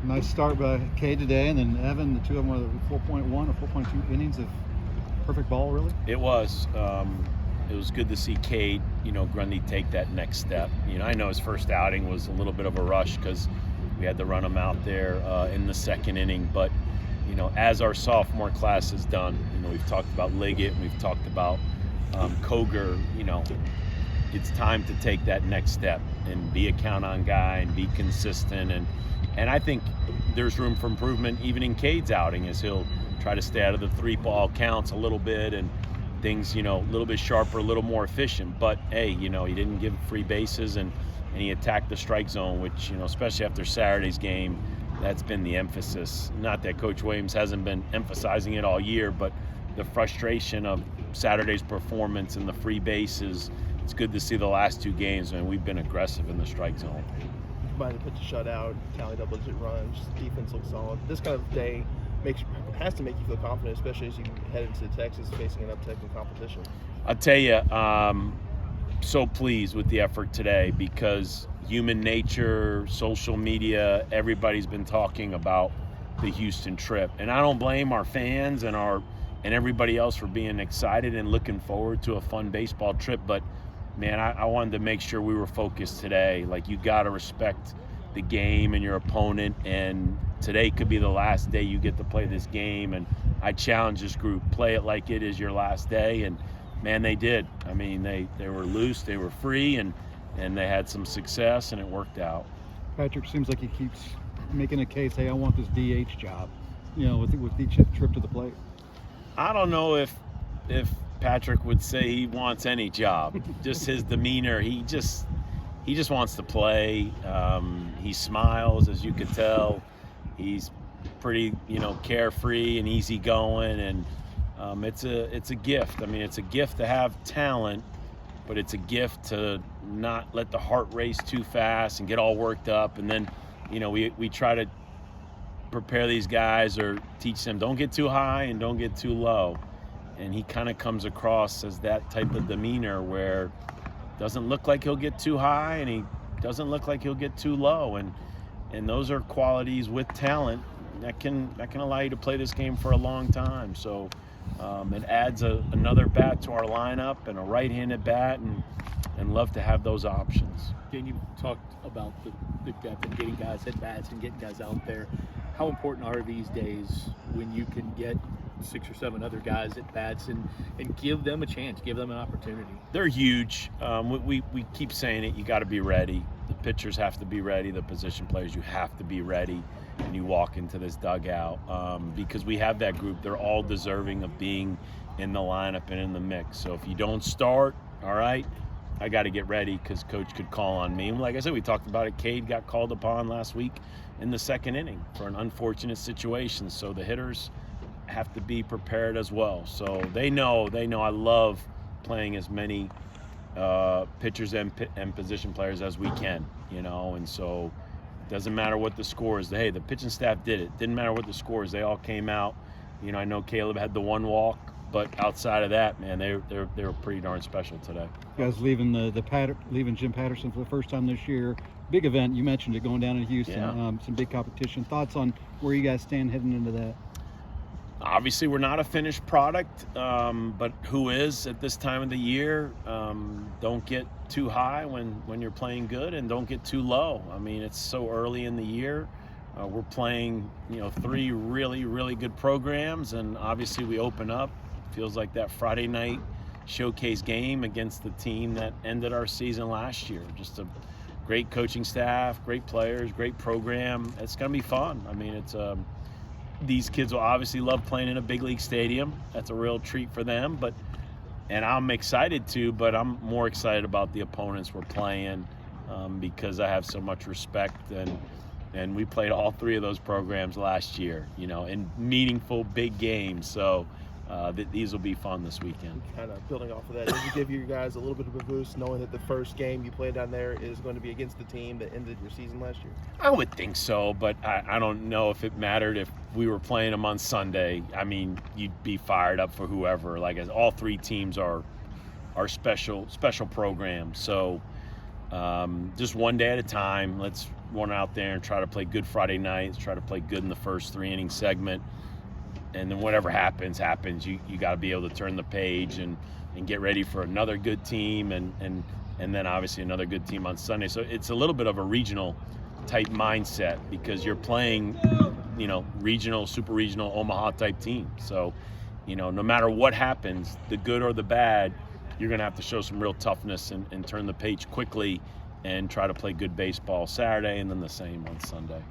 Nice start by Cade today, and then Evan, the two of them were 4.1 or 4.2 innings of perfect ball, really? It was. It was good to see Cade, Grundy take that next step. I know his first outing was a little bit of a rush because we had to run him out there in the second inning. But, as our sophomore class has done, we've talked about Liggett, we've talked about Koger, it's time to take that next step and be a count-on guy and be consistent. And I think there's room for improvement even in Cade's outing as he'll try to stay out of the three-ball counts a little bit and things, a little bit sharper, a little more efficient. But, hey, he didn't give free bases and he attacked the strike zone, which, especially after Saturday's game, that's been the emphasis. Not that Coach Williams hasn't been emphasizing it all year, but the frustration of Saturday's performance and the free bases, it's good to see the last two games, and we've been aggressive in the strike zone. Combined to pitch a shutout, tally double-digit runs, defense looks solid. This kind of day has to make you feel confident, especially as you head into Texas facing an uptick in competition. I'll tell you, so pleased with the effort today because human nature, social media, everybody's been talking about the Houston trip. And I don't blame our fans and everybody else for being excited and looking forward to a fun baseball trip. But, man, I wanted to make sure we were focused today. Like, you got to respect the game and your opponent, and today could be the last day you get to play this game. And I challenge this group, play it like it is your last day. And, man, they did. I mean, they were loose, they were free, and they had some success, and it worked out. Patrick, seems like he keeps making a case, hey, I want this DH job, with each trip to the plate. I don't know if Patrick would say he wants any job. Just his demeanor, he just wants to play. He smiles, as you could tell. He's pretty, carefree and easygoing, and it's a gift. I mean, it's a gift to have talent, but it's a gift to not let the heart race too fast and get all worked up. And then, we try to prepare these guys or teach them, don't get too high and don't get too low. And he kind of comes across as that type of demeanor where it doesn't look like he'll get too high and he doesn't look like he'll get too low. And those are qualities with talent that can allow you to play this game for a long time. So it adds another bat to our lineup and a right-handed bat, and love to have those options. Dan, you talked about the depth and getting guys at bats and getting guys out there. How important are these days when you can get 6 or 7 other guys at bats and give them a chance, give them an opportunity? They're huge. We keep saying it, you got to be ready. The pitchers have to be ready. The position players, you have to be ready when you walk into this dugout because we have that group. They're all deserving of being in the lineup and in the mix. So if you don't start, all right, I got to get ready because Coach could call on me. And like I said, we talked about it. Cade got called upon last week in the second inning for an unfortunate situation. So the hitters have to be prepared as well. So they know I love playing as many pitchers and position players as we can, and so it doesn't matter what the score is. Hey, the pitching staff did it. Didn't matter what the score is. They all came out. I know Caleb had the one walk, but outside of that, man, they were pretty darn special today. You guys leaving leaving Jim Patterson for the first time this year. Big event. You mentioned it, going down in Houston. Yeah. Some big competition. Thoughts on where you guys stand heading into that? Obviously, we're not a finished product, but who is at this time of the year? Don't get too high when you're playing good, and don't get too low. I mean, it's so early in the year. We're playing, 3 really, really good programs, and obviously we open up. Feels like that Friday night showcase game against the team that ended our season last year. Just a great coaching staff, great players, great program. It's going to be fun. I mean, these kids will obviously love playing in a big league stadium. That's a real treat for them. And I'm excited too, but I'm more excited about the opponents we're playing because I have so much respect. And we played all 3 of those programs last year, in meaningful big games. So these will be fun this weekend. Kind of building off of that, does it give you guys a little bit of a boost knowing that the first game you played down there is going to be against the team that ended your season last year? I would think so, but I don't know if it mattered if we were playing them on Sunday. I mean, you'd be fired up for whoever. Like, as all 3 teams are special programs. So just one day at a time. Let's run out there and try to play good Friday nights, try to play good in the first 3-inning segment, and then whatever happens. You got to be able to turn the page and get ready for another good team and then obviously another good team on Sunday. So it's a little bit of a regional type mindset because you're playing, regional, super regional, Omaha type team. So, no matter what happens, the good or the bad, you're going to have to show some real toughness and turn the page quickly and try to play good baseball Saturday and then the same on Sunday.